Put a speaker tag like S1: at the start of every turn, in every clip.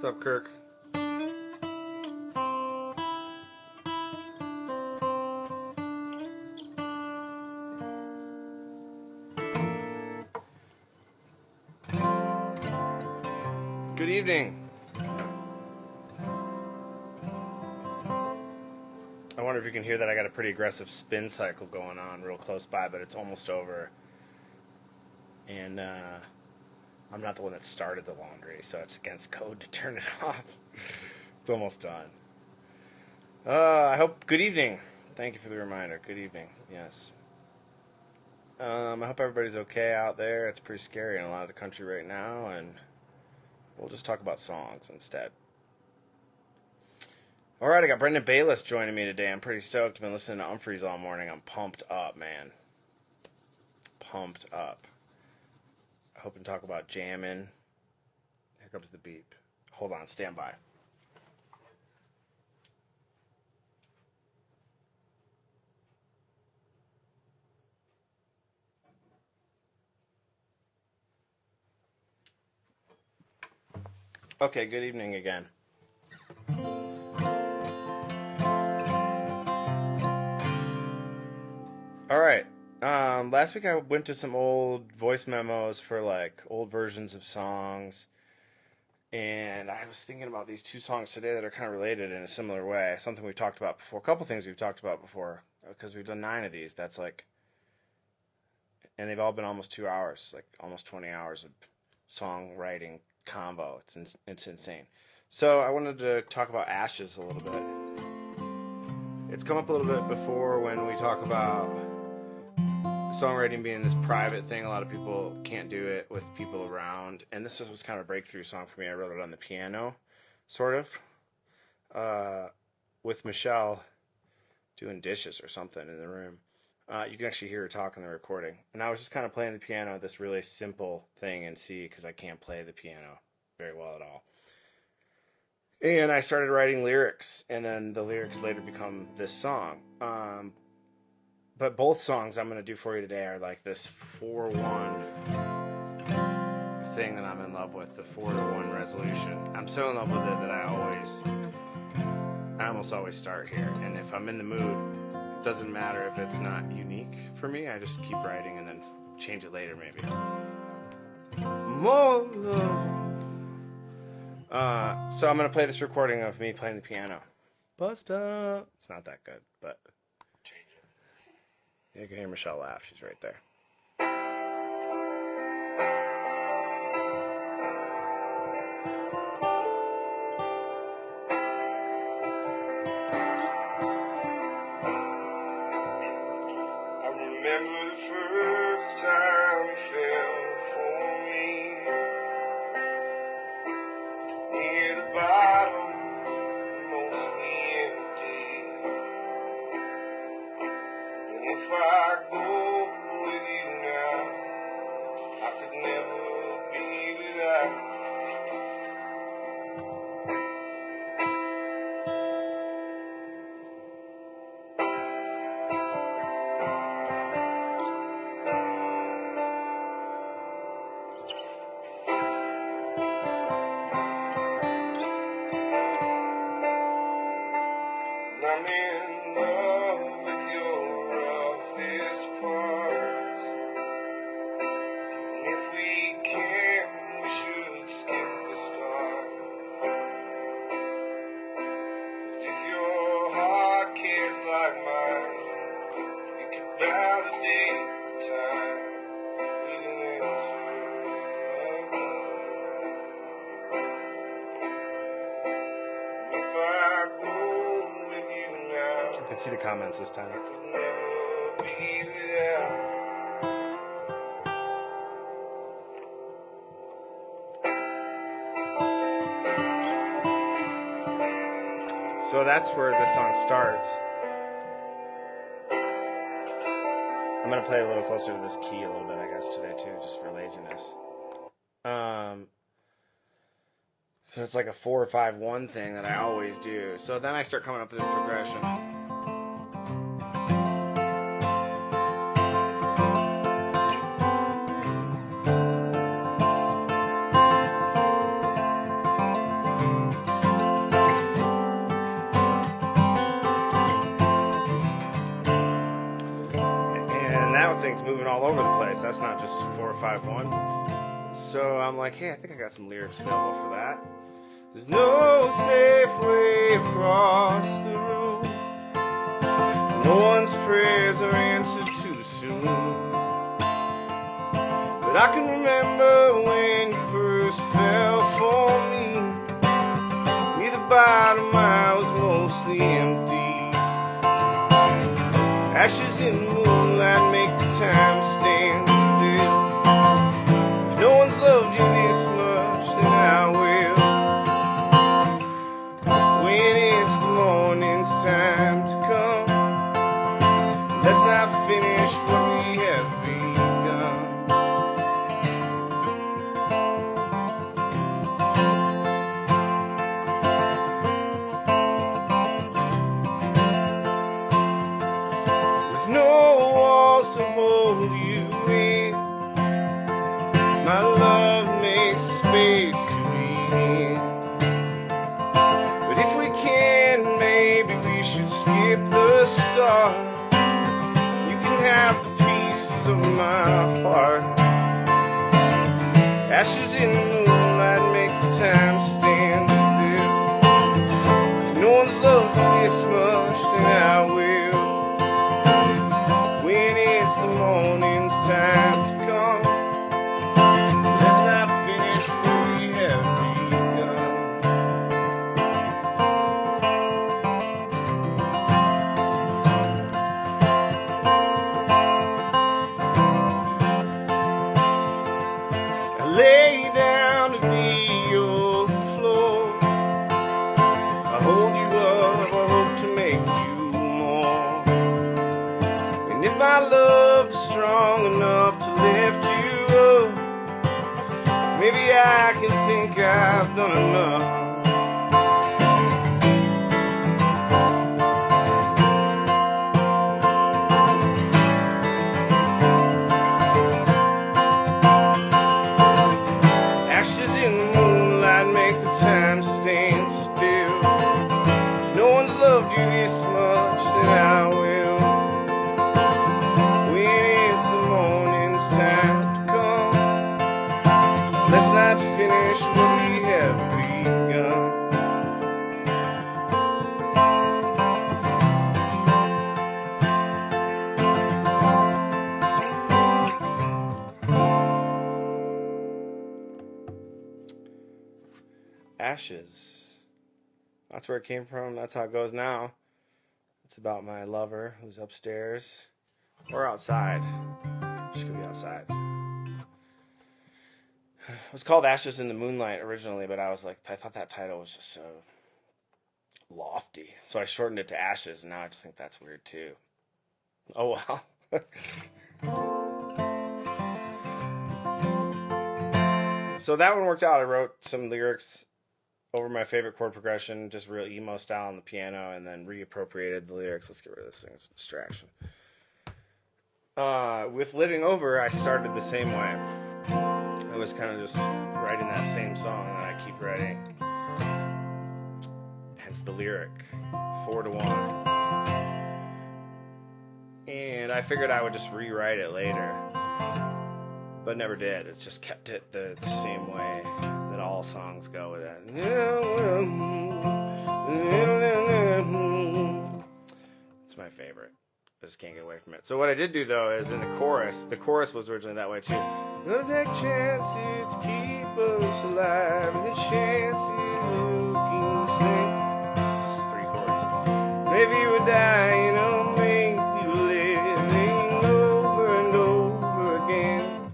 S1: What's up, Kirk? Good evening. I wonder if you can hear that I got a pretty aggressive spin cycle going on real close by, but it's almost over. And I'm not the one that started the laundry, so it's against code to turn it off. It's almost done. I hope, good evening. Thank you for the reminder. Good evening. Yes. I hope everybody's okay out there. It's pretty scary in a lot of the country right now, and we'll just talk about songs instead. All right, I got Brendan Bayliss joining me today. I'm pretty stoked. I've been listening to Umphrey's all morning. I'm pumped up, man. Pumped up. I hope to talk about jamming. Here comes the beep. Hold on, stand by. Okay, good evening again. All right. Last week I went to some old voice memos for like old versions of songs, and I was thinking about these two songs today that are kind of related in a similar way. Something we've talked about before. A couple things we've talked about before, because we've done 9 of these. That's like, and they've all been almost 2 hours, like almost 20 hours of songwriting combo. It's insane. So I wanted to talk about Ashes a little bit. It's come up a little bit before when we talk about songwriting being this private thing. A lot of people can't do it with people around, and this was kind of a breakthrough song for me. I wrote it on the piano, sort of, with Michelle doing dishes or something in the room. You can actually hear her talk in the recording. And I was just kind of playing the piano, this really simple thing in C, because I can't play the piano very well at all. And I started writing lyrics, and then the lyrics later become this song. But both songs I'm going to do for you today are like this 4-1 thing that I'm in love with, the 4-1 resolution. I'm so in love with it that I almost always start here. And if I'm in the mood, it doesn't matter if it's not unique for me. I just keep writing and then change it later maybe. More love. So I'm going to play this recording of me playing the piano. Bust up. It's not that good, but you can hear Michelle laugh. She's right there. I remember the first time you fell for me, near the bottom, mostly empty. And if I go with you now, I could never be without. And I'm in love with your roughest parts. And if we can, we should skip the start. 'Cause if your heart cares like mine, we could validate the time with an answer. And if I go with you now, you can see the comments this time. I could never be without. So that's where this song starts. I'm going to play a little closer to this key a little bit, I guess, today too, just for laziness. So it's like a 4-5-1 thing that I always do. So then I start coming up with this progression. piano thing's moving all over the place. That's not just 4-5-1. So I'm like, hey, I think I got some lyrics available for that. There's no safe way across the room. No one's prayers are answered too soon. But I can remember when you first fell for me. Near the bottom I was mostly empty. Ashes in the moonlight make the time stand still. If no one's loved you this much, then I will. When it's the morning's time to come, let's not finish what we have begun. With no walls to hold you in, my love makes space to be in. But if we can, maybe we should skip the start. You can have the pieces of my heart. Ashes in the moonlight make the time stand still. If no one's loved you this much, then I will. When it's the morning's time to come, let's not finish what we have begun. I lay down to be your floor. I hold you up, I hope to make you more. And if my love is strong enough to lift you up, maybe I can think I've done enough. Ashes in the moonlight make the time stand still. If no one's loved you this much, then I will. When it's the morning's time to come, let's not finish what we have begun. Ashes. That's where it came from. That's how it goes now. It's about my lover who's upstairs or outside. She could be outside. It was called Ashes in the Moonlight originally, but I thought that title was just so lofty. So I shortened it to Ashes, and now I just think that's weird too. Oh well. So that one worked out. I wrote some lyrics over my favorite chord progression, just real emo style on the piano, and then reappropriated the lyrics. Let's get rid of this thing. It's a distraction. With Living Over, I started the same way. I was kind of just writing that same song that I keep writing. Hence the lyric, 4-1. And I figured I would just rewrite it later, but never did. It just kept it the same way that all songs go with it. It's my favorite. I just can't get away from it. So what I did do though is in the chorus was originally that way too. Gonna take chances to keep us alive, and the chances of looking it's 3 chords. Maybe we'll die, maybe we're living over and over again.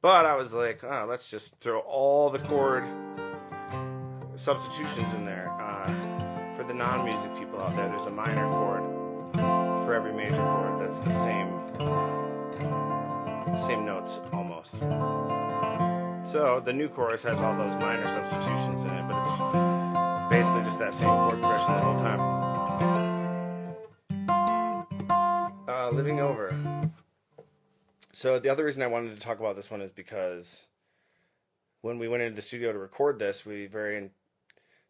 S1: But I was like, oh, let's just throw all the chord substitutions in there. For the non-music people out there, there's a minor chord for every major chord. That's the same notes almost. So the new chorus has all those minor substitutions in it, but it's basically just that same chord progression the whole time. Living Over. So the other reason I wanted to talk about this one is because when we went into the studio to record this, we very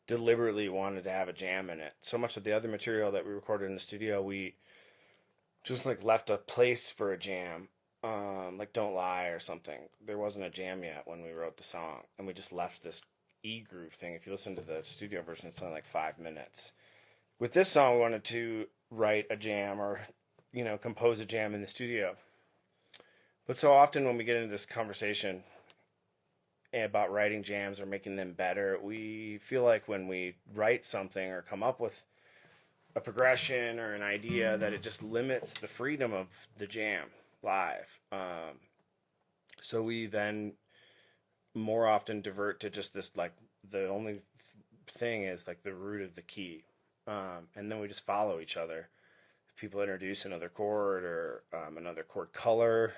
S1: deliberately wanted to have a jam in it. So much of the other material that we recorded in the studio, we just left a place for a jam. like Don't Lie or something. There wasn't a jam yet when we wrote the song, and we just left this E groove thing. If you listen to the studio version, it's only like 5 minutes. With this song, we wanted to write a jam or, compose a jam in the studio. But so often when we get into this conversation about writing jams or making them better, we feel like when we write something or come up with a progression or an idea that it just limits the freedom of the jam live. So we then more often divert to just this, like, the only thing is like the root of the key. And then we just follow each other. If people introduce another chord or another chord color,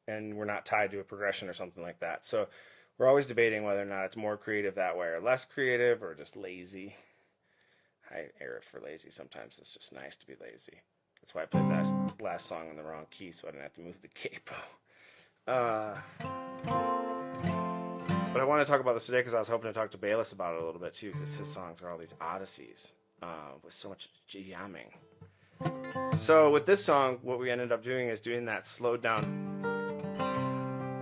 S1: and we're not tied to a progression or something like that. So we're always debating whether or not it's more creative that way or less creative or just lazy. I err for lazy. Sometimes it's just nice to be lazy. That's why I played that last song in the wrong key, so I didn't have to move the capo. But I want to talk about this today because I was hoping to talk to Bayliss about it a little bit too, because his songs are all these odysseys with so much jamming. So with this song, what we ended up doing is doing that slowed down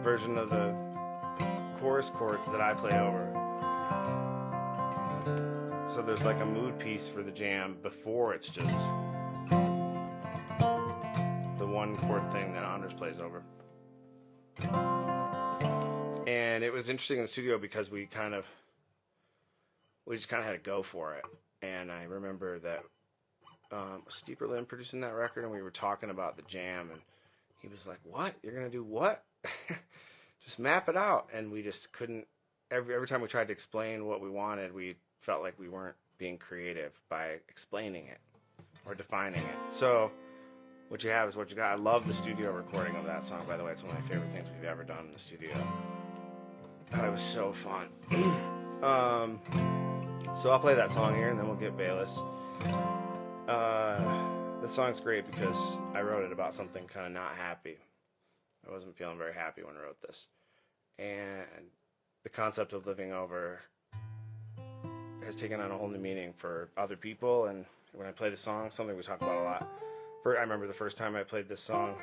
S1: version of the chorus chords that I play over. So there's like a mood piece for the jam before it's just the one chord thing that Anders plays over. And it was interesting in the studio because we just kind of had to go for it. And I remember that Steeperlin producing that record, and we were talking about the jam, and he was like, "What? You're gonna do what? Just map it out." And we just couldn't. Every time we tried to explain what we wanted, we felt like we weren't being creative by explaining it or defining it. So what you have is what you got. I love the studio recording of that song, by the way. It's one of my favorite things we've ever done in the studio. God, it was so fun. So I'll play that song here, and then we'll get Bayliss. This song's great because I wrote it about something kind of not happy. I wasn't feeling very happy when I wrote this. And the concept of living over has taken on a whole new meaning for other people. And when I play the song, something we talk about a lot. I remember the first time I played this song,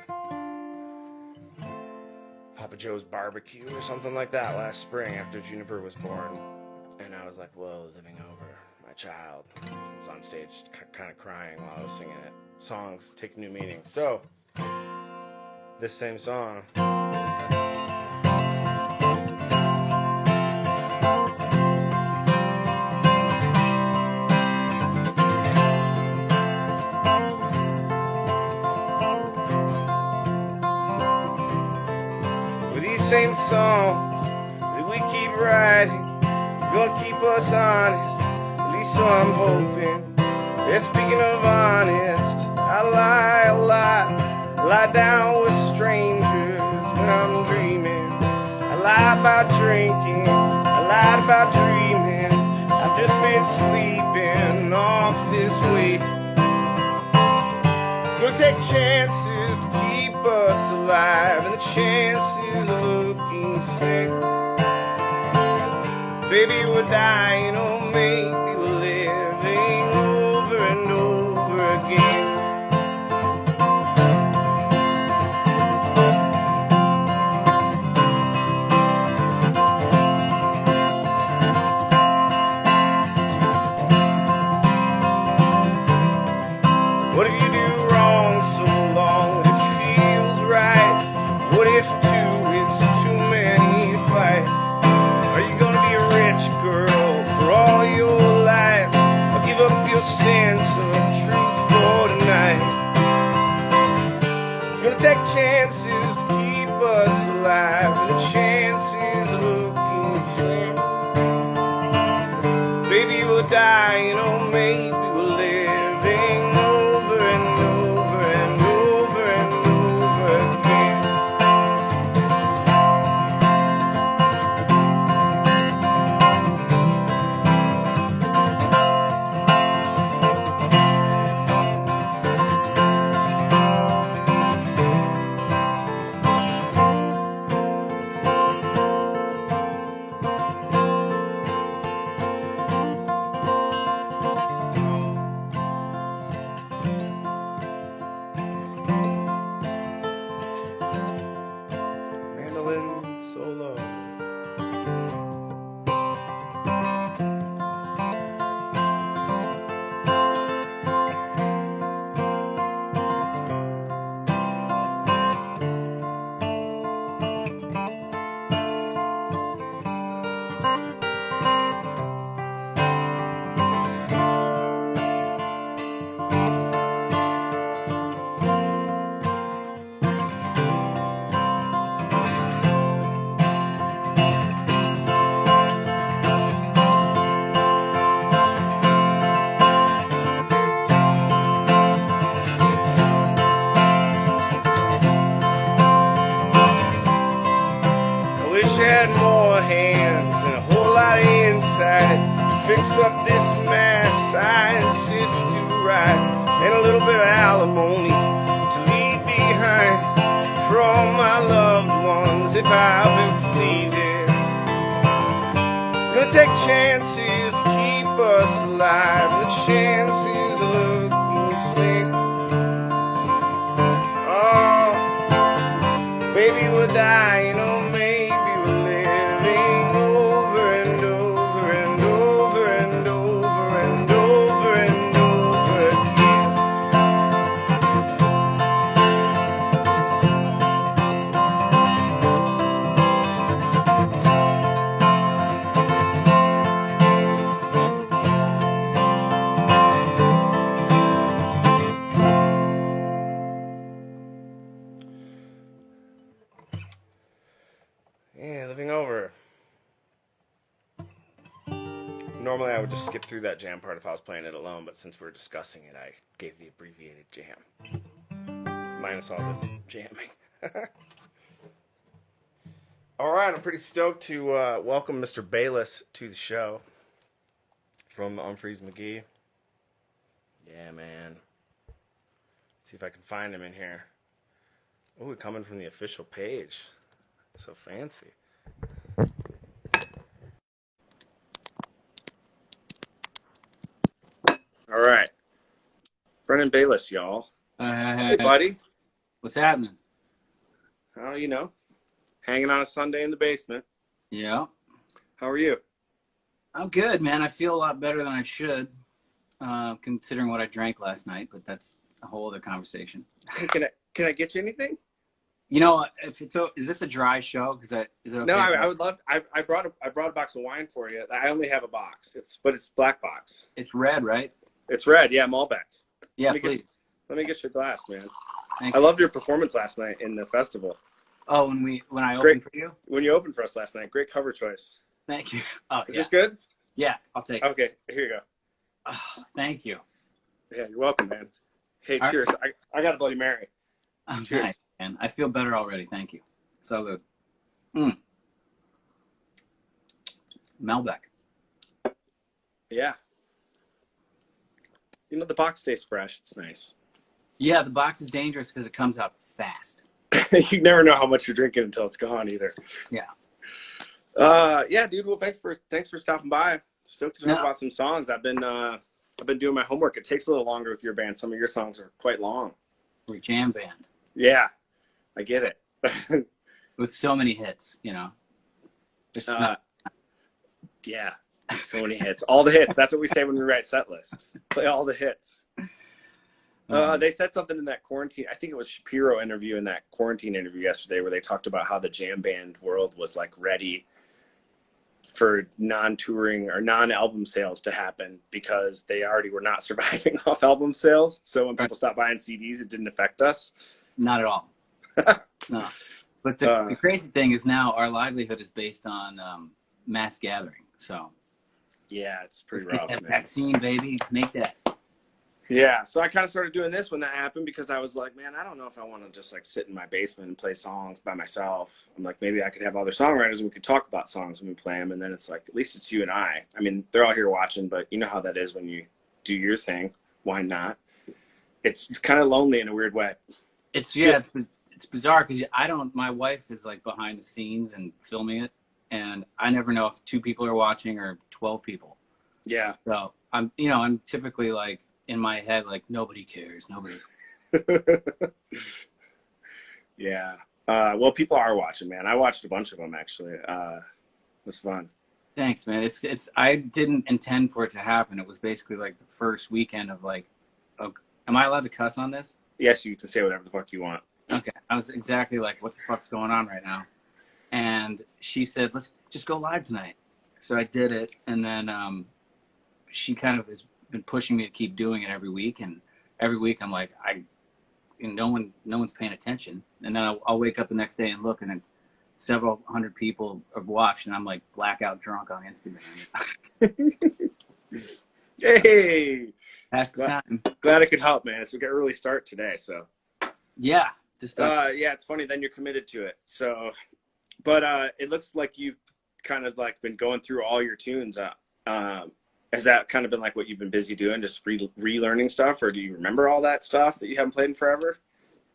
S1: Papa Joe's barbecue or something like that last spring after Juniper was born. And I was like, whoa, living over my child. I was on stage kind of crying while I was singing it. Songs take new meaning. So, this same song. With these same songs that we keep writing, gonna keep us honest, at least so I'm hoping. And speaking of honest, I lie a lot, lie down with strangers when I'm dreaming. I lie about drinking, I lied about dreaming. I've just been sleeping off this weight. It's gonna take chances to keep us alive, and the chances are looking slick. Baby, we're dying, or maybe we're living over and over again. What if you do wrong so long that it feels right? What if two is too many to fight? Are you gonna be a rich girl for all your life, or give up your sense of truth for tonight? It's gonna take chances to keep us alive, and the chances are looking slim. Baby, we're dying, or maybe we're living over and over and over and over again. fix up this mess I insist to write, and a little bit of alimony to leave behind for all my loved ones if I've been fleeted. It's gonna take chances to keep us alive, and the chances look slick. Oh, maybe we'll die, you know, maybe we're living over and over and over and over and over and over again. Yeah, living over. Normally I would just skip through that jam part if I was playing it alone, but since we're discussing it, I gave the abbreviated jam. Minus all the jamming. Alright, I'm pretty stoked to welcome Mr. Bayliss to the show from Umphrey's Mcgee. Yeah, man. Let's see if I can find him in here. Oh, coming from the official page. So fancy. All right. Brendan Bayliss, y'all. Hey, buddy.
S2: What's happening?
S1: Oh, you know, hanging on a Sunday in the basement.
S2: Yeah.
S1: How are you?
S2: I'm good, man. I feel a lot better than I should, considering what I drank last night, but that's a whole other conversation.
S1: Hey, can I get you anything?
S2: You know, if it's is this a dry show? Is it okay?
S1: No, I would love. I brought a box of wine for you. I only have a box. But it's black box.
S2: It's red, right?
S1: It's red. Yeah, Malbec.
S2: Yeah, please.
S1: Let me get your glass, man.
S2: Thank
S1: I
S2: you.
S1: loved your performance last night in the festival.
S2: Oh, when I opened for you?
S1: When you opened for us last night, great cover choice.
S2: Thank you. Oh,
S1: Is this good?
S2: Yeah, I'll take it.
S1: Okay, here you go.
S2: Oh, thank you.
S1: Yeah, you're welcome, man. Hey,
S2: All
S1: cheers.
S2: right.
S1: I got a Bloody Mary. Cheers.
S2: Nice, man. I feel better already. Thank you. So good. Malbec.
S1: Yeah. You know, the box tastes fresh. It's nice.
S2: Yeah, the box is dangerous because it comes out fast.
S1: You never know how much you're drinking until it's gone either.
S2: Yeah.
S1: Yeah, dude. Well, thanks for stopping by. Stoked to talk about some songs. I've been doing my homework. It takes a little longer with your band. Some of your songs are quite long.
S2: We're a jam band.
S1: Yeah, I get it.
S2: With so many hits, you know.
S1: Yeah, so many hits. All the hits. That's what we say when we write set list. Play all the hits. They said something in that quarantine. I think it was Shapiro interview in that quarantine interview yesterday where they talked about how the jam band world was like ready for non-touring or non-album sales to happen because they already were not surviving off album sales. So when people stopped buying CDs, it didn't affect us.
S2: Not at all. No. But the crazy thing is now our livelihood is based on mass gathering. So
S1: yeah, it's pretty rough, man.
S2: Vaccine, baby. Make that.
S1: Yeah, so I kind of started doing this when that happened because I was like, man, I don't know if I want to just like sit in my basement and play songs by myself. I'm like, maybe I could have other songwriters and we could talk about songs when we play them. And then it's like, at least it's you and I. I mean, they're all here watching, but you know how that is when you do your thing. Why not? It's kind of lonely in a weird way.
S2: It's bizarre because my wife is like behind the scenes and filming it. And I never know if 2 people are watching or 12 people.
S1: Yeah.
S2: So I'm typically like, in my head, like, nobody cares. Nobody.
S1: Yeah. Well, people are watching, man. I watched a bunch of them, actually. It was fun.
S2: Thanks, man. I didn't intend for it to happen. It was basically like the first weekend of like, am I allowed to cuss on this?
S1: Yes, you can say whatever the fuck you want.
S2: Okay. I was exactly like, what the fuck's going on right now? And she said, let's just go live tonight. So I did it. And then she kind of has been pushing me to keep doing it every week, and every week I'm like, no one's paying attention, and then I'll wake up the next day and look, and then several hundred people have watched, and I'm like blackout drunk on Instagram.
S1: Hey,
S2: that's the time.
S1: Glad I could help, man. It's an early start today, so
S2: yeah.
S1: Yeah, it's funny. Then you're committed to it. So, but it looks like you've kind of like been going through all your tunes. Has that kind of been like what you've been busy doing, just relearning stuff, or do you remember all that stuff that you haven't played in forever?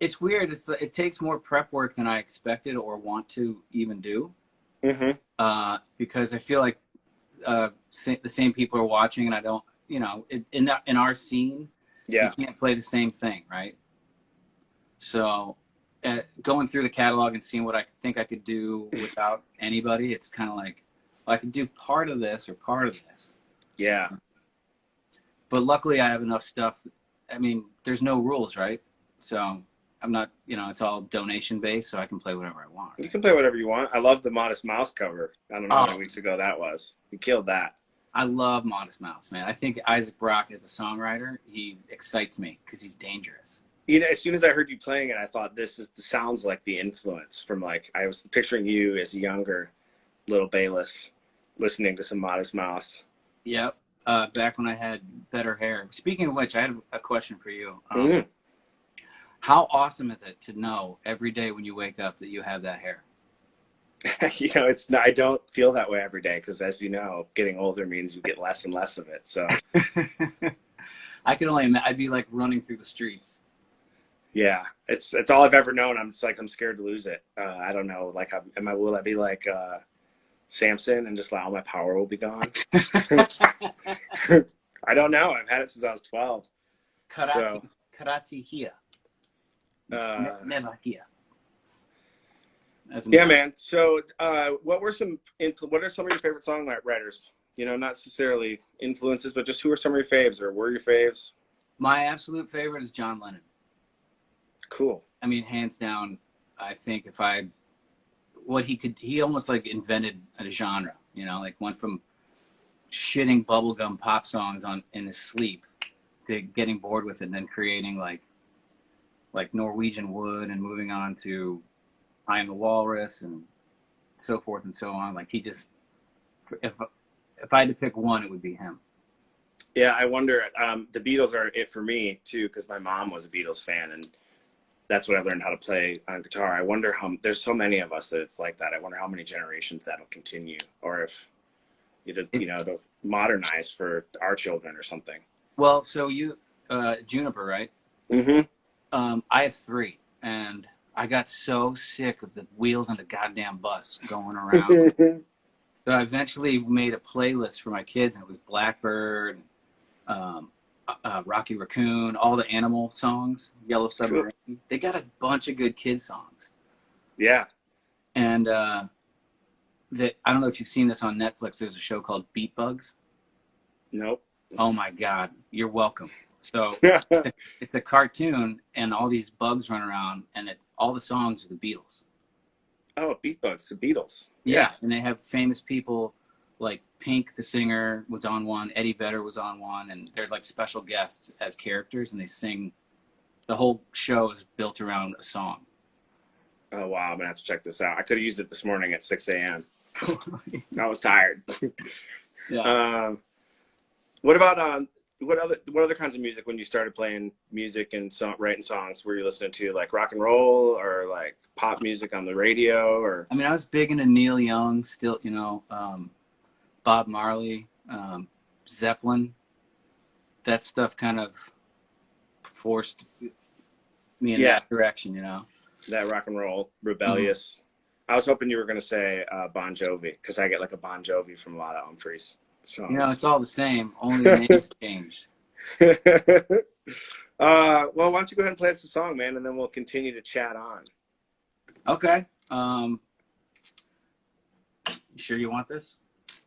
S2: It's weird. It takes more prep work than I expected or want to even do.
S1: Mm-hmm.
S2: Because I feel like the same people are watching, and I don't, in our scene, you
S1: Yeah.
S2: can't play the same thing, right? So going through the catalog and seeing what I think I could do without anybody, it's kind of like, well, I could do part of this or part of this.
S1: Yeah.
S2: But luckily, I have enough stuff. I mean, there's no rules, right? So I'm not, it's all donation based, so I can play whatever I want.
S1: You can play whatever you want. I love the Modest Mouse cover. I don't know how many
S2: Oh,
S1: weeks ago that was. You killed that.
S2: I love Modest Mouse, man. I think Isaac Brock as a songwriter, he excites me because he's dangerous.
S1: As soon as I heard you playing it, I thought sounds like the influence from, like, I was picturing you as a younger little Bayliss listening to some Modest Mouse.
S2: Yep. Back when I had better hair. Speaking of which, I had a question for you. How awesome is it to know every day when you wake up that you have that hair?
S1: It's not, I don't feel that way every day because, as you know, getting older means you get less and less of it. So
S2: I can only imagine. I'd be like running through the streets.
S1: yeah, it's all I've ever known. I'm scared to lose it. I don't know. Like, will I be like Samson and just like all my power will be gone? I don't know. I've had it since I was 12.
S2: Karate here. Never here.
S1: Yeah, man. So, what are some of your favorite songwriters? Not necessarily influences, but just who are some of your faves, or were your faves?
S2: My absolute favorite is John Lennon.
S1: Cool.
S2: I mean, hands down. I think he almost like invented a genre. Like went from shitting bubblegum pop songs in his sleep to getting bored with it, and then creating like Norwegian Wood, and moving on to I Am the Walrus, and so forth and so on. Like, he just, if I had to pick one, it would be him.
S1: Yeah, I wonder. The Beatles are it for me too, because my mom was a Beatles fan, and that's what I learned how to play on guitar. I wonder how there's so many of us that it's like that. I wonder how many generations that'll continue, or if it'll modernize for our children or something.
S2: Well, so you, Juniper, right?
S1: Mm-hmm.
S2: I have 3, and I got so sick of the wheels on the goddamn bus going around. So I eventually made a playlist for my kids, and it was Blackbird, Rocky Raccoon, all the animal songs, Yellow Submarine. Cool. They got a bunch of good kid songs.
S1: Yeah.
S2: And I don't know if you've seen this on Netflix. There's a show called Beat Bugs.
S1: Nope.
S2: Oh my God, you're welcome. So it's a cartoon, and all these bugs run around, and all the songs are the Beatles.
S1: Oh, Beat Bugs, the Beatles.
S2: Yeah, and they have famous people like Pink, the singer, was on one. Eddie Vedder was on one, and they're like special guests as characters, and they sing. The whole show is built around a song.
S1: Oh, wow. I'm going to have to check this out. I could have used it this morning at 6 a.m. I was tired.
S2: Yeah.
S1: What about what other kinds of music, when you started playing music and writing songs, were you listening to, like rock and roll or like pop music on the radio? Or
S2: I mean, I was big into Neil Young, still, Bob Marley, Zeppelin. That stuff kind of forced me in that direction,
S1: That rock and roll, rebellious. Mm-hmm. I was hoping you were going to say Bon Jovi, because I get like a Bon Jovi from a lot of Umphrey's songs.
S2: It's all the same, only the names changed.
S1: Well, why don't you go ahead and play us the song, man, and then we'll continue to chat on.
S2: Okay. You sure you want this?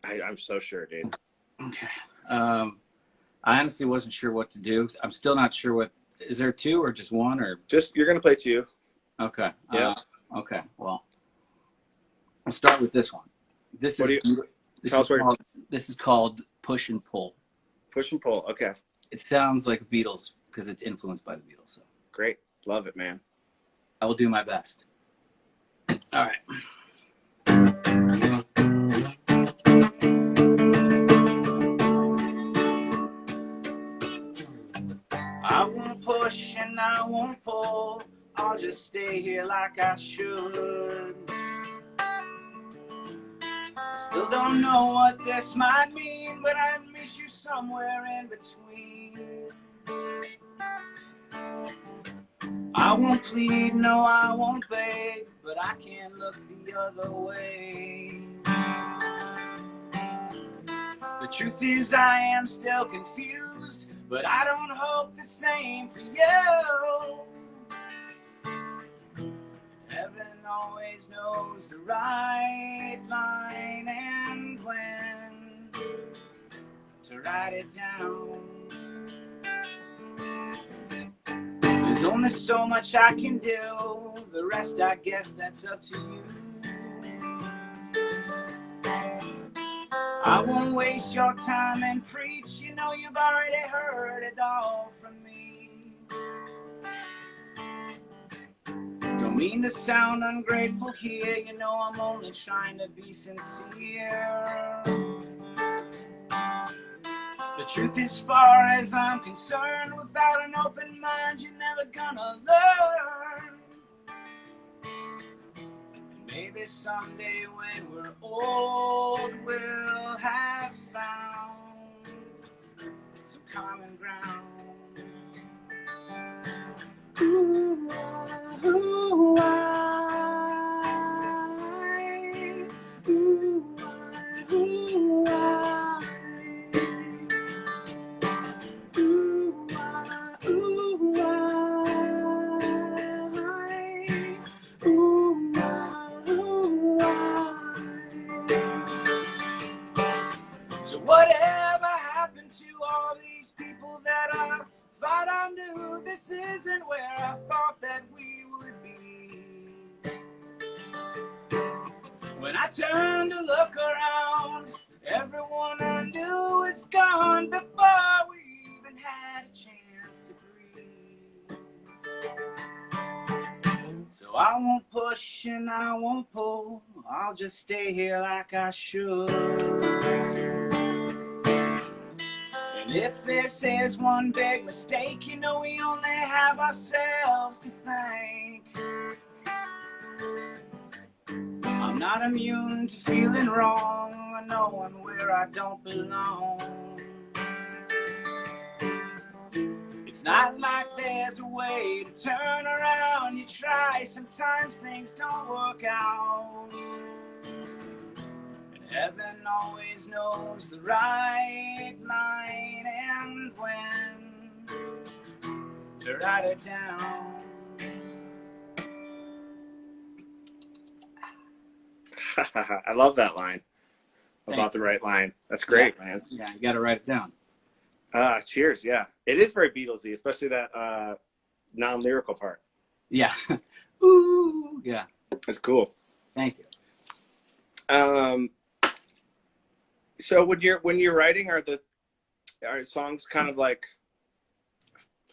S1: I'm so sure, dude.
S2: Okay. I honestly wasn't sure what to do. I'm still not sure what. Is there 2 or just 1 or?
S1: You're gonna play 2.
S2: Okay.
S1: Yeah.
S2: Okay. Well, I'll start with this one. This is called Push and Pull.
S1: Push and Pull. Okay.
S2: It sounds like Beatles because it's influenced by the Beatles. So.
S1: Great. Love it, man.
S2: I will do my best. All right. I won't push and I won't pull. I'll just stay here like I should. I still don't know what this might mean, but I miss you so somewhere in between. I won't plead, no, I won't beg, but I can't look the other way. The truth is I am still confused, but I don't hope the same for you. Heaven always knows the right line and when to write it down. There's only so much I can do, the rest I guess that's up to you. I won't waste your time and preach, you know you've already heard it all from me. Don't mean to sound ungrateful here, you know I'm only trying to be sincere. The truth, as far as I'm concerned, without an open mind, you're never gonna learn. And maybe someday when we're old, we'll have found some common ground. Ooh, ooh, ooh, ooh, So whatever happened to all these people that I thought I knew? This isn't where I thought that we would be. When I turned to look around, everyone I knew is gone before we even had a chance to breathe. So I won't push and I won't pull, I'll just stay here like I should. And if this is one big mistake, you know we only have ourselves to thank. I'm not immune to feeling wrong or knowing where I don't belong. It's not like there's a way to turn around. You try, sometimes things don't work out. And heaven always knows the right line and when to write it down.
S1: I love that line about the right line. That's great, man.
S2: Yeah, you got to write it down.
S1: Cheers. Yeah, it is very Beatlesy, especially that non-lyrical part.
S2: Yeah. Ooh, yeah.
S1: It's cool.
S2: Thank you.
S1: So when you're writing, are songs kind of like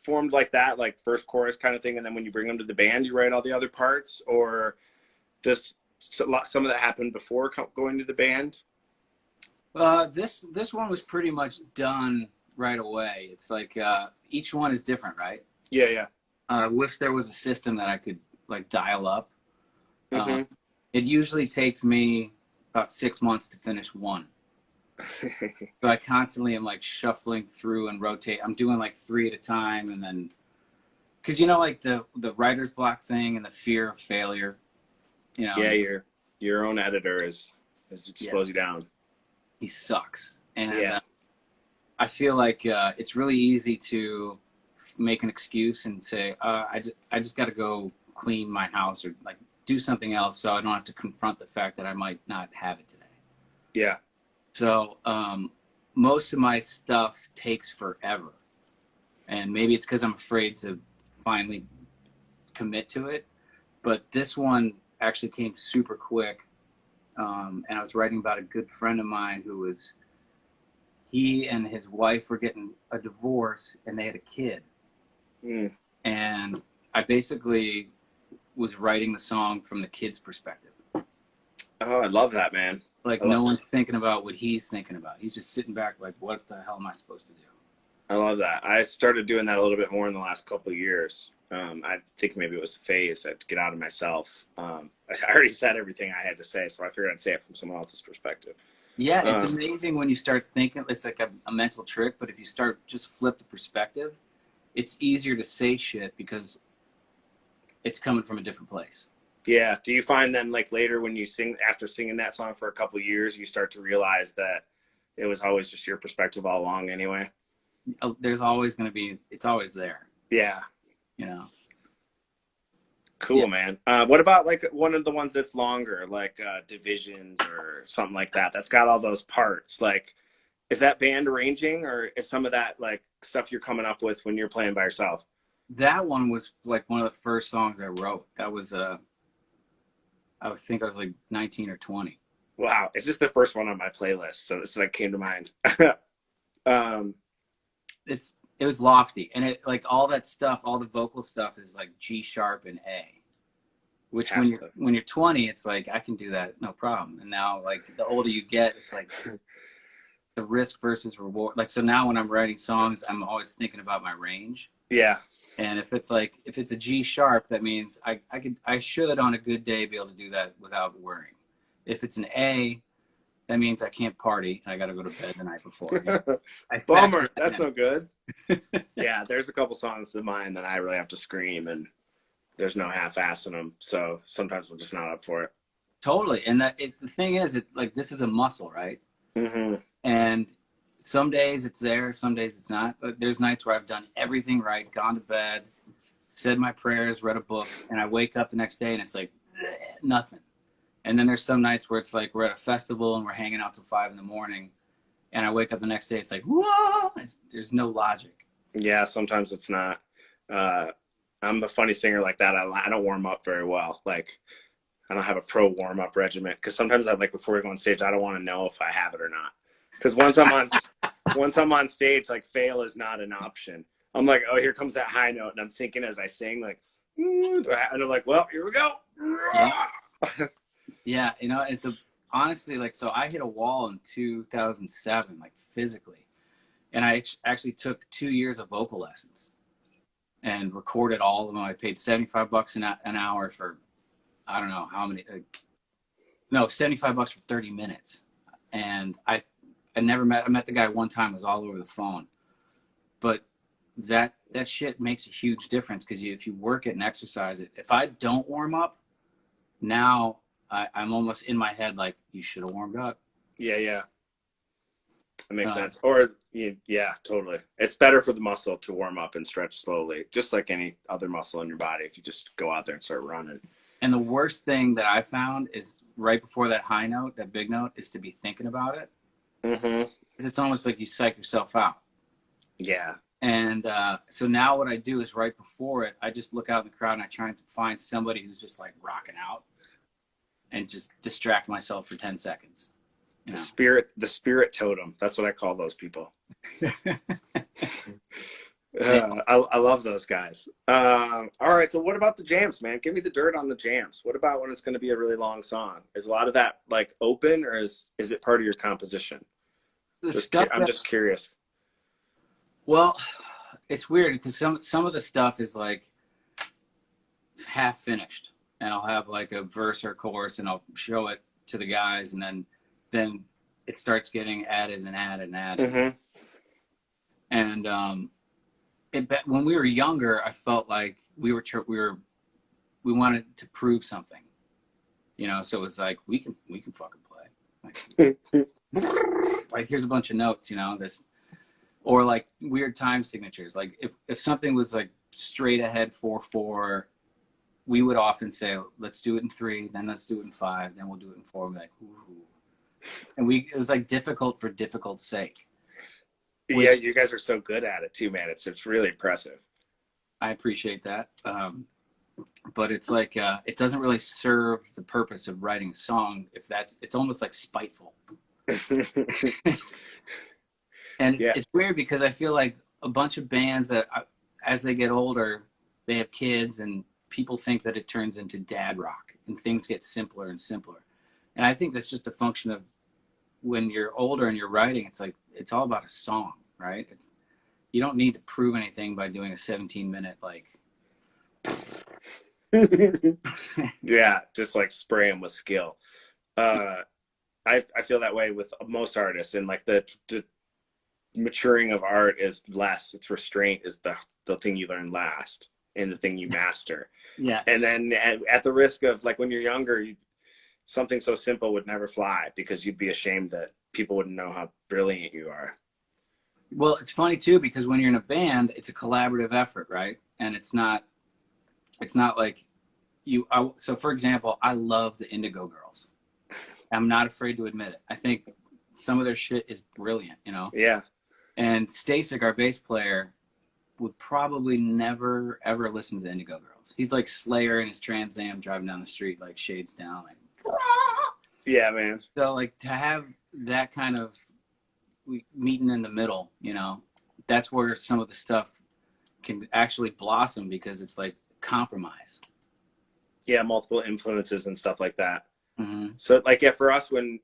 S1: formed like that, like first chorus kind of thing, and then when you bring them to the band, you write all the other parts, or does some of that happen before going to the band?
S2: This one was pretty much done right away. It's like each one is different, right?
S1: Yeah.
S2: I wish there was a system that I could like dial up.
S1: Mm-hmm.
S2: It usually takes me about 6 months to finish one. So I constantly am like shuffling through and rotate. I'm doing like 3 at a time, and then because you know like the writer's block thing and the fear of failure. You know.
S1: Yeah, your own editor just slows you down.
S2: He sucks, and I feel like it's really easy to make an excuse and say, I just got to go clean my house or like do something else so I don't have to confront the fact that I might not have it today.
S1: Yeah.
S2: So most of my stuff takes forever, and maybe it's because I'm afraid to finally commit to it. But this one actually came super quick, and I was writing about a good friend of mine he and his wife were getting a divorce, and they had a kid.
S1: Mm.
S2: And I basically was writing the song from the kid's perspective.
S1: Oh, I love that, man.
S2: Like no one's thinking about what he's thinking about. He's just sitting back like, what the hell am I supposed to do?
S1: I love that. I started doing that a little bit more in the last couple of years. I think maybe it was a phase. I had to get out of myself. I already said everything I had to say, so I figured I'd say it from someone else's perspective.
S2: Yeah, it's amazing when you start thinking. It's like a mental trick, but if you start just flip the perspective, it's easier to say shit because it's coming from a different place.
S1: Yeah. Do you find then, like, later when you sing, after singing that song for a couple of years, you start to realize that it was always just your perspective all along anyway?
S2: There's always going to be, it's always there,
S1: Yeah.
S2: you know?
S1: Cool,
S2: Yeah.
S1: man. What about like one of the ones that's longer, like Divisions or something like that? That's got all those parts. Like, is that band arranging, or is some of that like stuff you're coming up with when you're playing by yourself?
S2: That one was like one of the first songs I wrote. That was, I think I was like 19 or 20.
S1: Wow, it's just the first one on my playlist, so it's like came to mind. um,
S2: It was lofty, and it like all that stuff, all the vocal stuff is like G sharp and A. Which when you're 20, it's like I can do that, no problem. And now, like the older you get, it's like the risk versus reward. Like so now, when I'm writing songs, I'm always thinking about my range.
S1: Yeah.
S2: And if it's a G sharp, that means I should on a good day be able to do that without worrying. If it's an A, that means I can't party and I got to go to bed the night before. You know?
S1: Bummer. That's no good. Yeah, there's a couple songs of mine that I really have to scream, and there's no half-assing them. So sometimes we're just not up for it.
S2: Totally. And the thing is, like this is a muscle, right?
S1: Mm-hmm.
S2: And some days it's there, some days it's not. But there's nights where I've done everything right, gone to bed, said my prayers, read a book, and I wake up the next day and it's like nothing. And then there's some nights where it's like we're at a festival and we're hanging out till 5 a.m. and I wake up the next day, it's like, whoa, there's no logic.
S1: Yeah, sometimes it's not. I'm a funny singer like that. I don't warm up very well. Like, I don't have a pro warm up regimen because sometimes I like before we go on stage, I don't want to know if I have it or not. Because once I'm on stage, like fail is not an option. I'm like, oh, here comes that high note, and I'm thinking as I sing, like, and I'm like, well, here we go.
S2: Yeah. Yeah, you know, honestly, like, so I hit a wall in 2007, like physically, and I actually took 2 years of vocal lessons and recorded all of them. I paid $75 an hour for, I don't know how many, no, $75 for 30 minutes. And I met the guy one time, it was all over the phone, but that shit makes a huge difference. Cause if you work it and exercise it, if I don't warm up now, I'm almost in my head like, you should have warmed up.
S1: Yeah. That makes sense. Or, yeah, totally. It's better for the muscle to warm up and stretch slowly, just like any other muscle in your body if you just go out there and start running.
S2: And the worst thing that I found is right before that high note, that big note, is to be thinking about it.
S1: Mm-hmm.
S2: Because it's almost like you psych yourself out.
S1: Yeah.
S2: And so now what I do is right before it, I just look out in the crowd and I try to find somebody who's just like rocking out and just distract myself for 10 seconds. You know?
S1: The spirit totem. That's what I call those people. I love those guys. All right. So what about the jams, man? Give me the dirt on the jams. What about when it's going to be a really long song? Is a lot of that like open, or is it part of your composition? I'm just curious.
S2: Well, it's weird because some of the stuff is like half finished, and I'll have like a verse or chorus, and I'll show it to the guys, and then it starts getting added and added and added.
S1: Mm-hmm.
S2: And when we were younger, I felt like we wanted to prove something, you know. So it was like we can fucking play. Like here's a bunch of notes, you know, this, or like weird time signatures. Like if something was like straight ahead 4/4, we would often say, let's do it in 3, then let's do it in 5, then we'll do it in 4. We're like, ooh. And it was like difficult for difficult's sake.
S1: Yeah, you guys are so good at it too, man. It's really impressive.
S2: I appreciate that. But it's like, it doesn't really serve the purpose of writing a song. It's almost like spiteful. And yeah. It's weird because I feel like a bunch of bands that as they get older, they have kids and people think that it turns into dad rock and things get simpler and simpler. And I think that's just a function of when you're older and you're writing, it's like, it's all about a song, right? You don't need to prove anything by doing a 17-minute, like.
S1: Yeah, just like spray them with skill. I feel that way with most artists, and like the maturing of art is less. It's restraint is the thing you learn last and the thing you master.
S2: Yes.
S1: And then at the risk of, like, when you're younger, something so simple would never fly because you'd be ashamed that people wouldn't know how brilliant you are.
S2: Well, it's funny too, because when you're in a band, it's a collaborative effort, right? And it's not like so for example, I love the Indigo Girls. I'm not afraid to admit it. I think some of their shit is brilliant, you know?
S1: Yeah.
S2: And Stasek, our bass player, would probably never, ever listen to the Indigo Girls. He's like Slayer in his Trans Am driving down the street, like shades down. Like,
S1: yeah, man.
S2: so like to have that kind of meeting in the middle, you know, that's where some of the stuff can actually blossom, because it's like compromise.
S1: Yeah, multiple influences and stuff like that.
S2: Mm-hmm.
S1: So like, yeah, for us, when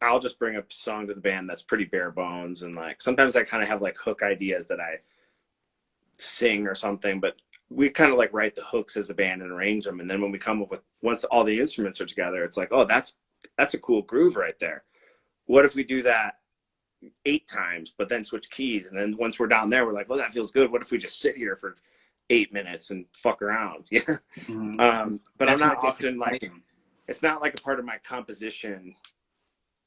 S1: I'll just bring a song to the band that's pretty bare bones, and like sometimes I kind of have like hook ideas that I sing or something, but we kind of like write the hooks as a band and arrange them, and then when we come up with, once all the instruments are together, it's like, oh, that's a cool groove right there. What if we do that 8 times, but then switch keys, and then once we're down there, we're like, well, that feels good. What if we just sit here for 8 minutes and fuck around? Yeah.
S2: Mm-hmm.
S1: But
S2: that's
S1: I'm not often like, it's not like a part of my composition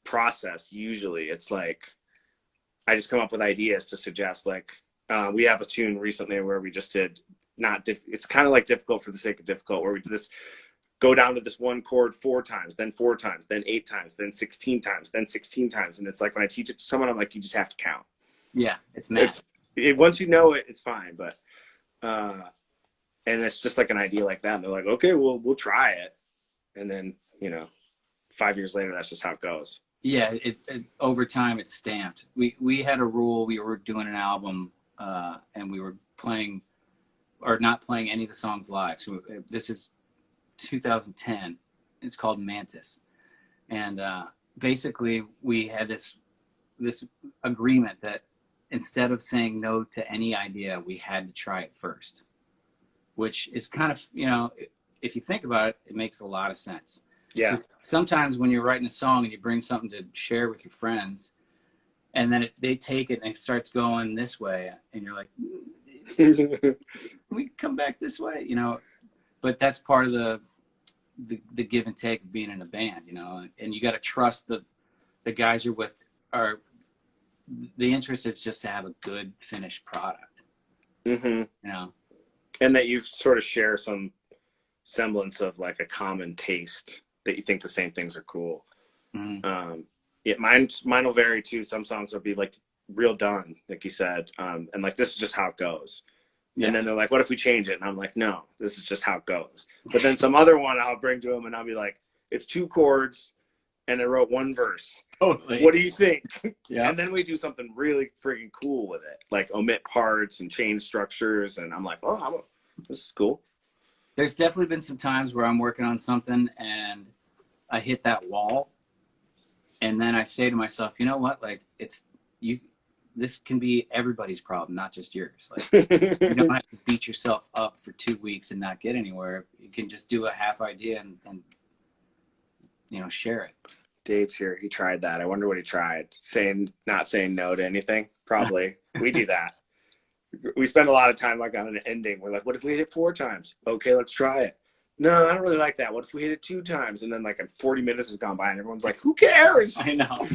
S1: process. Usually it's like I just come up with ideas to suggest, like, we have a tune recently where we just did it's kind of like difficult for the sake of difficult, where we did this, go down to this one chord 4 times, then 4 times, then 8 times, then 16 times, then 16 times. And it's like, when I teach it to someone, I'm like, you just have to count.
S2: Yeah, it's math.
S1: Once you know it, it's fine. But and it's just like an idea like that, and they're like, okay, we'll try it. And then, you know, 5 years later, that's just how it goes.
S2: Yeah, it over time it's stamped. We had a rule. We were doing an album, and we were playing or not playing any of the songs live. So this is 2010. It's called Mantis, and basically we had this agreement that instead of saying no to any idea, we had to try it first, which is kind of, you know, if you think about it, it makes a lot of sense.
S1: Yeah.
S2: Sometimes when you're writing a song and you bring something to share with your friends, and then they take it and it starts going this way, and you're like, we come back this way, you know. But that's part of the give and take of being in a band, you know. And you got to trust the guys you're with are, the interest is just to have a good finished product.
S1: Mm-hmm.
S2: You know, and
S1: that you sort of share some semblance of like a common taste, that you think the same things are cool. Mm-hmm. Yeah, mine will vary too. Some songs will be like real done, like you said, and like, this is just how it goes. Yeah. And then they're like, what if we change it? And I'm like, no, this is just how it goes. But then some other one I'll bring to them and I'll be like, it's 2 chords and I wrote 1 verse.
S2: Totally.
S1: What do you think?
S2: Yeah.
S1: And then we do something really freaking cool with it, like omit parts and change structures. And I'm like, oh, this is cool.
S2: There's definitely been some times where I'm working on something and I hit that wall, and then I say to myself, you know what? Like, this can be everybody's problem, not just yours. Like, you don't have to beat yourself up for 2 weeks and not get anywhere. You can just do a half idea and you know, share it.
S1: Dave's here. He tried that. I wonder what he tried. Not saying no to anything. Probably. We do that. We spend a lot of time like on an ending. We're like, what if we hit it 4 times? Okay, let's try it. No, I don't really like that. What if we hit it 2 times? And then like 40 minutes has gone by and everyone's like, who cares?
S2: I know.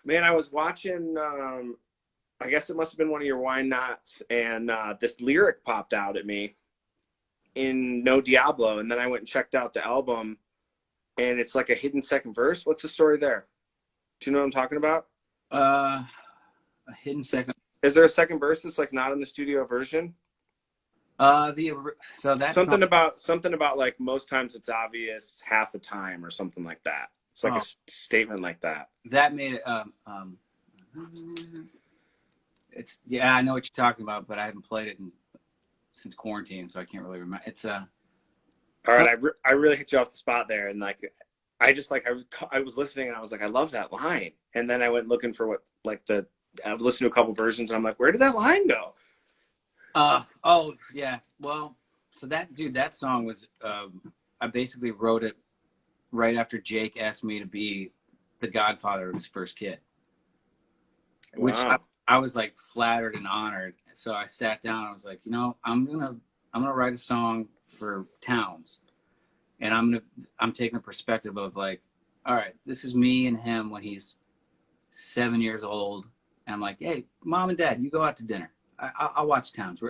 S1: Man, I was watching, I guess it must have been one of your Why Nots, and this lyric popped out at me in No Diablo, and then I went and checked out the album, and it's like a hidden second verse. What's the story there? Do you know what I'm talking about?
S2: A hidden second.
S1: Is there a second verse that's like not in the studio version?
S2: So that's
S1: something about like, most times it's obvious half the time or something like that. It's like a statement like that.
S2: That made it. It's, yeah, I know what you're talking about, but I haven't played it since quarantine, so I can't really remember. It's
S1: all right. I really hit you off the spot there, and like, I was listening and I was like, I love that line, and then I went looking for what, like, I've listened to a couple versions and I'm like, where did that line go?
S2: Oh yeah. Well, so that song was, I basically wrote it right after Jake asked me to be the godfather of his first kid, which
S1: Wow.
S2: I was like flattered and honored. So I sat down. I was like, I'm gonna write a song for Towns, and I'm taking a perspective of like, all right, this is me and him when he's 7 years old, and I'm like, hey, mom and dad, you go out to dinner. I'll watch Towns.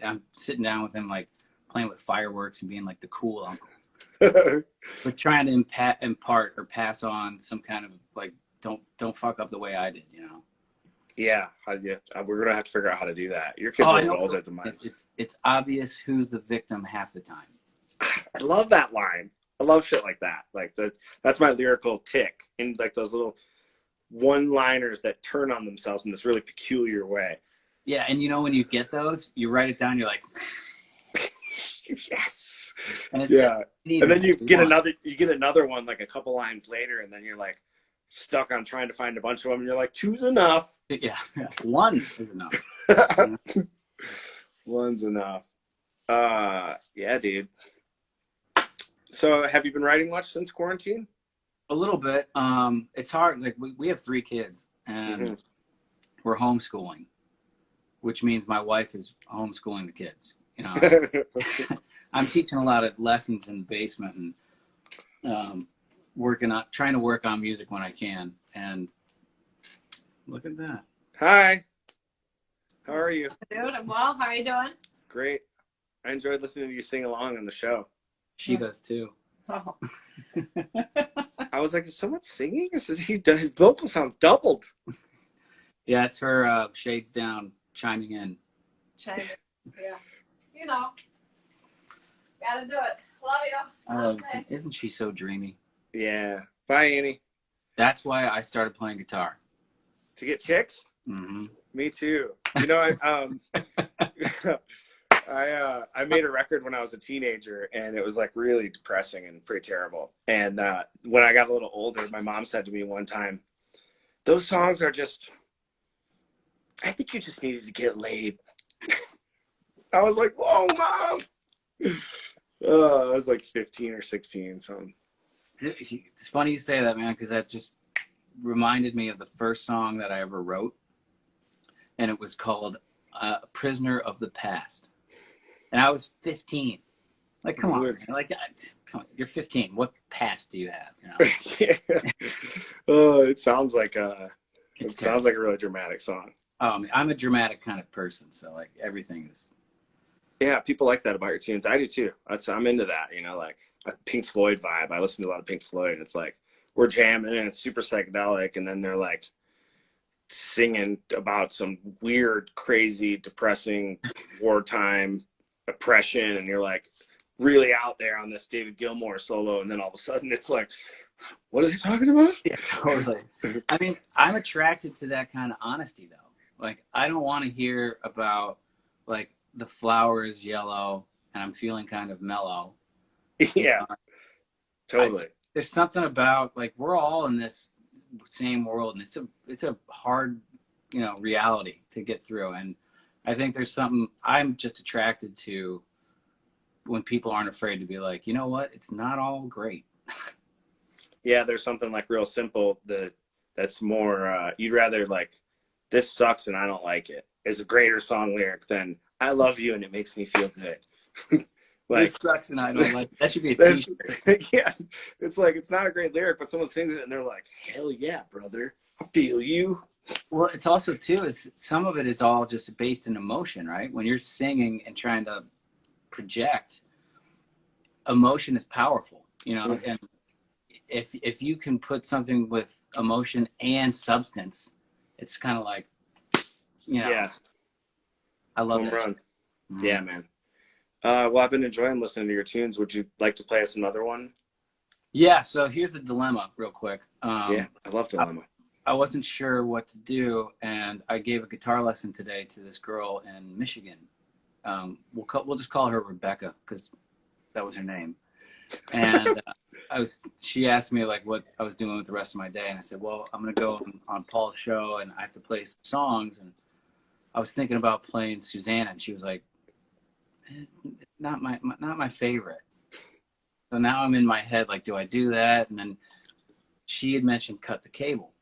S2: I'm sitting down with him, like playing with fireworks and being like the cool uncle, but trying to impart or pass on some kind of like, don't fuck up the way I did,
S1: Yeah, we're gonna have to figure out how to do that. Your kids
S2: Oh,
S1: are a
S2: I know.
S1: little older than mine.
S2: It's obvious who's the victim half the time.
S1: I love that line. I love shit like that. Like that's my lyrical tick, in like those little one-liners that turn on themselves in this really peculiar way.
S2: Yeah, and when you get those, you write it down. You're like,
S1: yes.
S2: and
S1: yeah. And then you get another one like a couple lines later, and then you're like stuck on trying to find a bunch of them, and you're like, two's enough.
S2: Yeah. One is enough.
S1: One's enough. Yeah, dude. So have you been writing much since quarantine?
S2: A little bit. It's hard. Like we have 3 kids, and we're homeschooling, which means my wife is homeschooling the kids. I'm teaching a lot of lessons in the basement and trying to work on music when I can. And look at that.
S1: Hi. How are you?
S3: Dude, I'm well. How are you doing?
S1: Great. I enjoyed listening to you sing along on the show.
S2: She does too.
S3: Oh.
S1: I was like, is someone singing? His vocal sounds doubled.
S2: Yeah, it's her shades down chiming in.
S3: China. Yeah. Gotta do it. Love you.
S2: Isn't she so dreamy?
S1: Yeah. Bye, Annie.
S2: That's why I started playing guitar.
S1: To get chicks?
S2: Mm-hmm.
S1: Me too. I made a record when I was a teenager, and it was like really depressing and pretty terrible. And when I got a little older, my mom said to me one time, "Those songs are just. I think you just needed to get laid." I was like, "Whoa, mom!" I was like 15 or 16. So
S2: it's funny you say that, man, because that just reminded me of the first song that I ever wrote, and it was called "Prisoner of the Past." And I was 15. Like, come on, man. Like, come on, you're 15. What past do you have?
S1: Yeah. It sounds like a really dramatic song.
S2: I'm a dramatic kind of person, so like everything is.
S1: Yeah, people like that about your tunes. I do too. I'm into that. Like a Pink Floyd vibe. I listen to a lot of Pink Floyd. And it's like we're jamming and it's super psychedelic, and then they're like singing about some weird, crazy, depressing wartime oppression, and you're like really out there on this David Gilmour solo, and then all of a sudden it's like, what are they talking about?
S2: Yeah, totally. I mean, I'm attracted to that kind of honesty though. Like, I don't want to hear about like the flower is yellow and I'm feeling kind of mellow.
S1: Yeah, totally.
S2: There's something about like we're all in this same world, and it's a hard reality to get through. And I think there's something I'm just attracted to when people aren't afraid to be like, you know what, it's not all great.
S1: Yeah, there's something like real simple that's more you'd rather like, this sucks and I don't like it, is a greater song lyric than I love you and it makes me feel good.
S2: Like, this sucks and I don't like it. That should be a t-shirt.
S1: Yeah, it's like, it's not a great lyric, but someone sings it and they're like, hell yeah, brother, I feel you.
S2: Well, it's also too is some of it is all just based in emotion, right? When you're singing and trying to project, emotion is powerful, and if you can put something with emotion and substance, it's kind of like,
S1: yeah,
S2: I love
S1: home
S2: it.
S1: run. Mm-hmm. Yeah, man. Well, I've been enjoying listening to your tunes. Would you like to play us another one?
S2: Yeah. So here's the dilemma, real quick.
S1: Yeah, I love dilemma.
S2: I wasn't sure what to do, and I gave a guitar lesson today to this girl in Michigan. We'll just call her Rebecca because that was her name. And she asked me like what I was doing with the rest of my day, and I said, well, I'm gonna go on Paul's show and I have to play some songs, and I was thinking about playing Susanna, and she was like, it's not my favorite. So now I'm in my head, like, do I do that? And then she had mentioned cut the cable.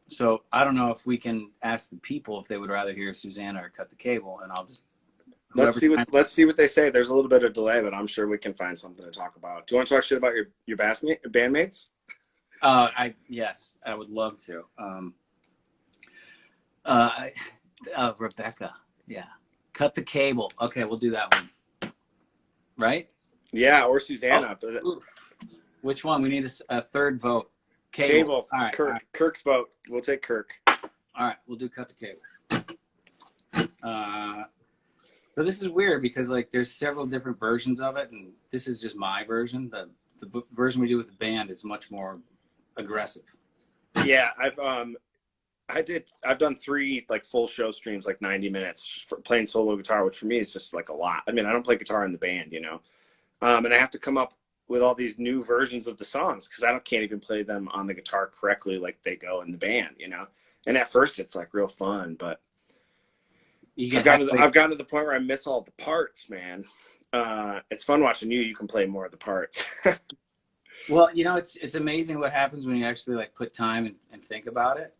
S2: So I don't know if we can ask the people if they would rather hear Susanna or cut the cable, and I'll just
S1: let's see what they say. There's a little bit of delay, but I'm sure we can find something to talk about. Do you want to talk shit about your bandmates?
S2: Yes, I would love to. Rebecca, yeah, cut the cable. Okay, we'll do that one. Right?
S1: Yeah, or Susanna.
S2: Oh, which one? We need a third vote.
S1: Cable.
S2: All right,
S1: Kirk.
S2: all right.
S1: Kirk's vote. We'll take Kirk.
S2: All right, we'll do cut the cable. So this is weird because like there's several different versions of it, and this is just my version. The version we do with the band is much more aggressive.
S1: Yeah, I've done 3 like full show streams, like 90 minutes for playing solo guitar, which for me is just like a lot. I mean, I don't play guitar in the band, you know, and I have to come up with all these new versions of the songs because can't even play them on the guitar correctly like they go in the band, you know. And at first it's like real fun, but I've gotten to the point where I miss all the parts, man. It's fun watching you. You can play more of the parts.
S2: Well, you know, it's amazing what happens when you actually like put time and think about it.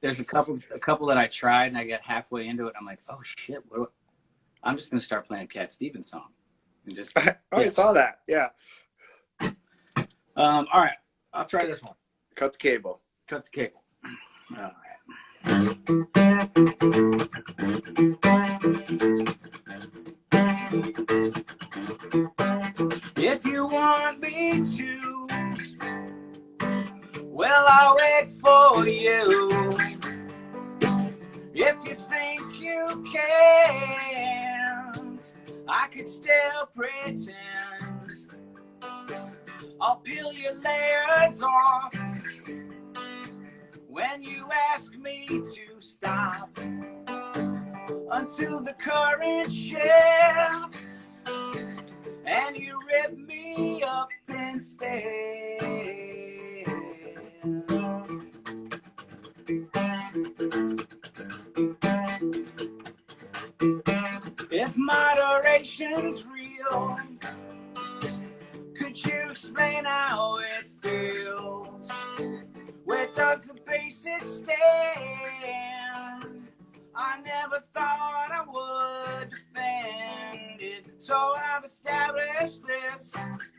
S2: There's a couple that I tried and I got halfway into it. And I'm like, oh shit, I'm just gonna start playing a Cat Stevens song. And just
S1: I saw that. Yeah.
S2: All right, I'll try this one.
S1: Cut the cable.
S2: Cut the cable. All right. If you want me to, well, I'll wait for you. If you think you can't, I could still pretend. I'll peel your layers off when you ask me to stop until the current shifts and you rip me up instead. If moderation's real, could you explain how it feels? Where does the basis stand? I never thought I would defend it, so I've established this.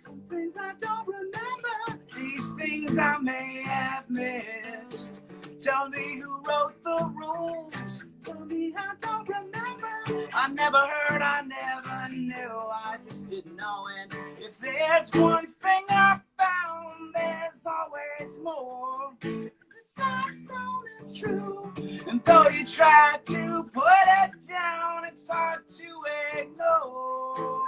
S2: Some things I don't remember, these things I may have missed. Tell me who wrote the rules. Tell me I don't remember. I never heard, I never knew, I just didn't know. And if there's one thing I found, there's always more. The sound is true. And though you try to put it down, it's hard to ignore.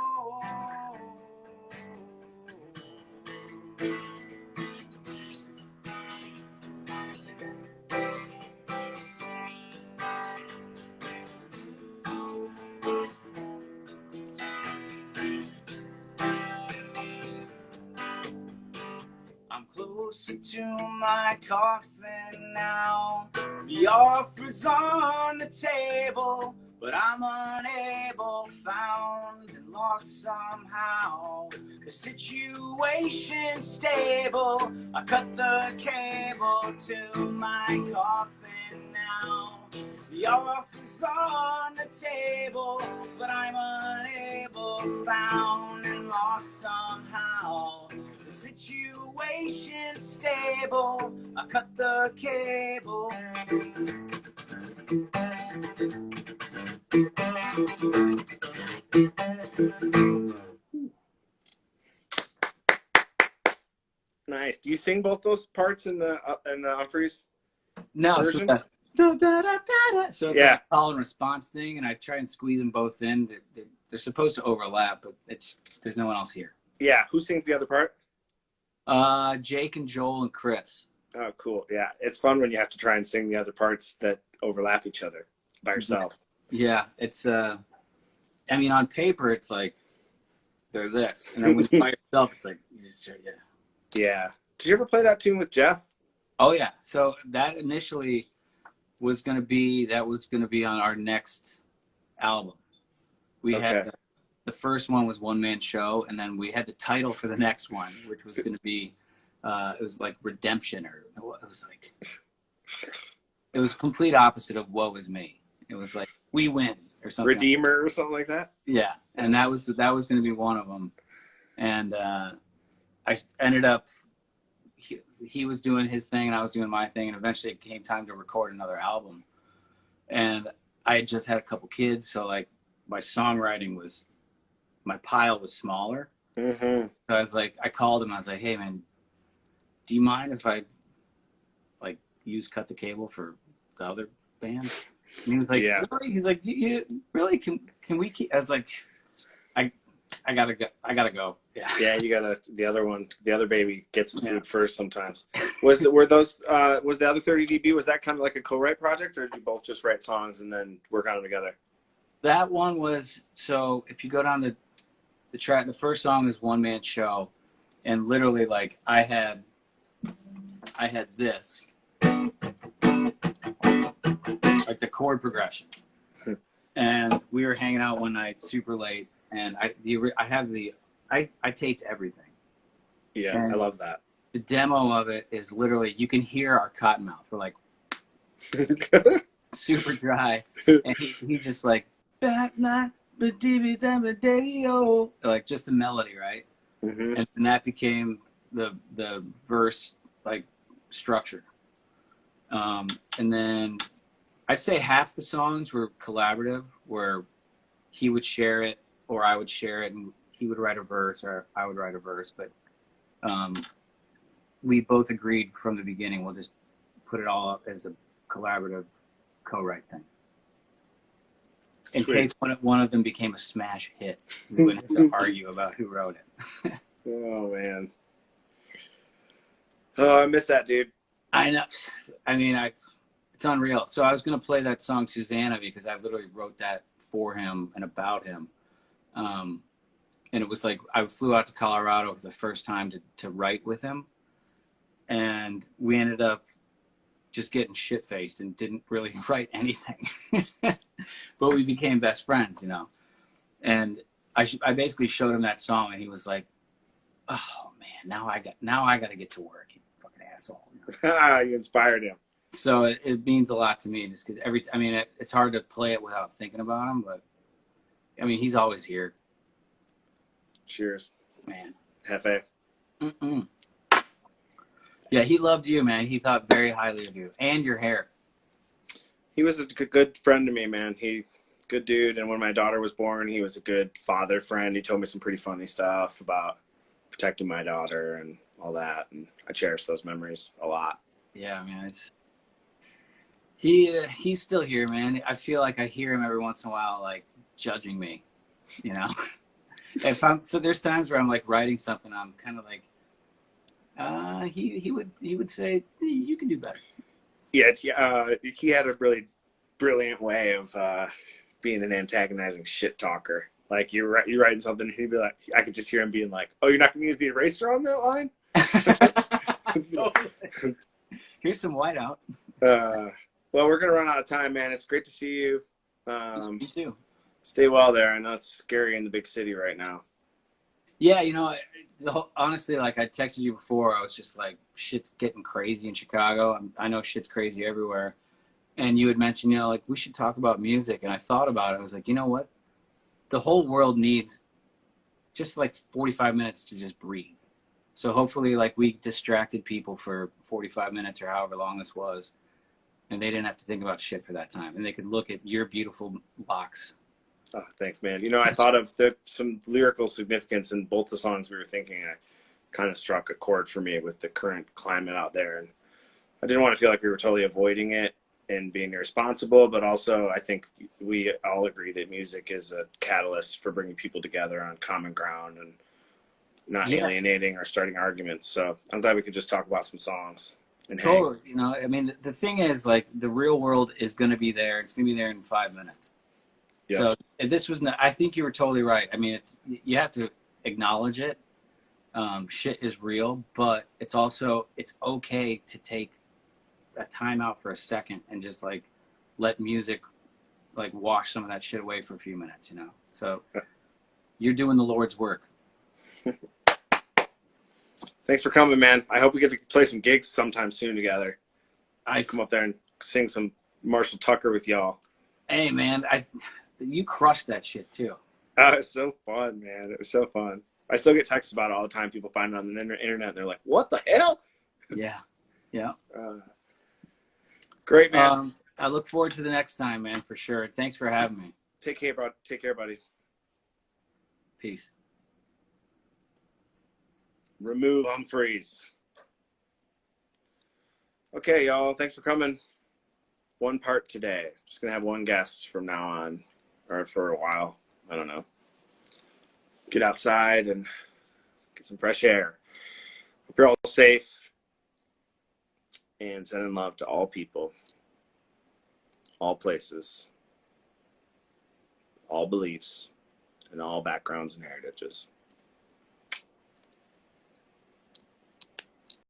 S2: I'm closer to my coffin now. The offer's on the table, but I'm unable, found and lost somehow. The situation's stable. I cut the cable to my coffin now. The offer's on the table, but I'm unable, found and lost somehow. The situation's stable. I cut the cable.
S1: Nice. Do you sing both those parts in the Umphrey's version?
S2: So it's
S1: Yeah.
S2: like a call and response thing, and I try and squeeze them both in. They're supposed to overlap, but there's no one else here.
S1: Yeah. Who sings the other part?
S2: Jake and Joel and Chris.
S1: Oh, cool. Yeah. It's fun when you have to try and sing the other parts that overlap each other by yourself.
S2: Yeah, it's I mean, on paper it's like they're this, and then when you're by yourself, it's like you just
S1: Yeah. Did you ever play that tune with Jeff?
S2: Oh yeah. So that initially was going to be on our next album. We had the first one was one man show, and then we had the title for the next one, which was going to be it was like Redemption, or it was complete opposite of Woe Is Me. It was like We Win or something.
S1: Redeemer or something like that.
S2: Yeah, and that was going to be one of them, and I ended up. He was doing his thing and I was doing my thing, and eventually it came time to record another album. And I had just had a couple kids, so like my songwriting was, my pile was smaller.
S1: Mm-hmm.
S2: So I was like, I called him. I was like, "Hey man, do you mind if I like use Cut the Cable for the other band?" And he was like,
S1: Yeah.
S2: "Really?" He's like, "You really can we keep?" I was like, I gotta go. Yeah.
S1: Yeah, you gotta. The other baby gets the food first sometimes. Was the other 30 dB? Was that kind of like a co-write project, or did you both just write songs and then work on them together?
S2: That one was, so if you go down the track, the first song is One Man Show, and literally like I had this, like the chord progression, and we were hanging out one night super late, and I taped everything.
S1: Yeah,
S2: And
S1: I love that.
S2: the demo of it is literally, you can hear our cottonmouth. We're like super dry, and he just like like just the melody, right?
S1: Mm-hmm.
S2: And that became the verse like structure. And then I'd say half the songs were collaborative, where he would share it or I would share it, and he would write a verse or I would write a verse. But we both agreed from the beginning, we'll just put it all up as a collaborative co-write thing. In case one of them became a smash hit, we wouldn't have to argue about who wrote it.
S1: Oh man. Oh, I miss that, dude.
S2: I know. I mean, it's unreal. So I was going to play that song Susanna because I literally wrote that for him and about him. And it was like I flew out to Colorado for the first time to write with him. And we ended up just getting shit-faced and didn't really write anything. But we became best friends, you know. And I basically showed him that song, and he was like, "Oh man, now I got to get to work, you fucking asshole."
S1: You inspired him.
S2: So it means a lot to me, just because it's hard to play it without thinking about him, but I mean, he's always here.
S1: Cheers,
S2: man.
S1: Hefe.
S2: Mm-mm. Yeah, he loved you, man. He thought very highly of you and your hair.
S1: He was a good friend to me, man. Good dude. And when my daughter was born, he was a good father friend. He told me some pretty funny stuff about protecting my daughter and all that. And I cherish those memories a lot.
S2: Yeah, man. He's still here, man. I feel like I hear him every once in a while, like judging me, you know. So there's times where I'm like writing something, I'm kind of like, he would say, you can do better.
S1: Yeah, he had a really brilliant way of being an antagonizing shit talker. Like you're writing something, and he'd be like, I could just hear him being like, "Oh, you're not gonna use the eraser on that line?"
S2: Totally. Here's some whiteout.
S1: Well, we're gonna run out of time, man. It's great to see you.
S2: Me too.
S1: Stay well there. I know it's scary in the big city right now.
S2: Yeah, you know, honestly, like I texted you before, I was just like, shit's getting crazy in Chicago. I know shit's crazy everywhere. And you had mentioned, you know, like we should talk about music. And I thought about it. I was like, you know what? The whole world needs just like 45 minutes to just breathe. So hopefully like we distracted people for 45 minutes or however long this was. And they didn't have to think about shit for that time. And they could look at your beautiful locks.
S1: Oh, thanks, man. You know, I thought of some lyrical significance in both the songs we were thinking. I kind of struck a chord for me with the current climate out there. And I didn't want to feel like we were totally avoiding it and being irresponsible, but also I think we all agree that music is a catalyst for bringing people together on common ground and not alienating or starting arguments. So I'm glad we could just talk about some songs. And
S2: totally. You know, I mean, the thing is, like, the real world is going to be there. It's going to be there in 5 minutes. Yep. So this was not, I think you were totally right. I mean, you have to acknowledge it. Shit is real, but it's okay to take a time out for a second and just like let music like wash some of that shit away for a few minutes, you know? So You're doing the Lord's work.
S1: Thanks for coming, man. I hope we get to play some gigs sometime soon together.
S2: I
S1: Come up there and sing some Marshall Tucker with y'all.
S2: Hey, man, you crushed that shit too.
S1: It was so fun, man. It was so fun. I still get texts about it all the time. People find it on the internet, and they're like, what the hell?
S2: Yeah. Yeah.
S1: Great, man.
S2: I look forward to the next time, man, for sure. Thanks for having me.
S1: Take care, bro. Take care, buddy.
S2: Peace.
S1: Remove Umphrey's. Okay, y'all. Thanks for coming. One part today. Just going to have one guest from now on, or for a while. I don't know. Get outside and get some fresh air. Hope you're all safe. And sending love to all people, all places, all beliefs, and all backgrounds and heritages.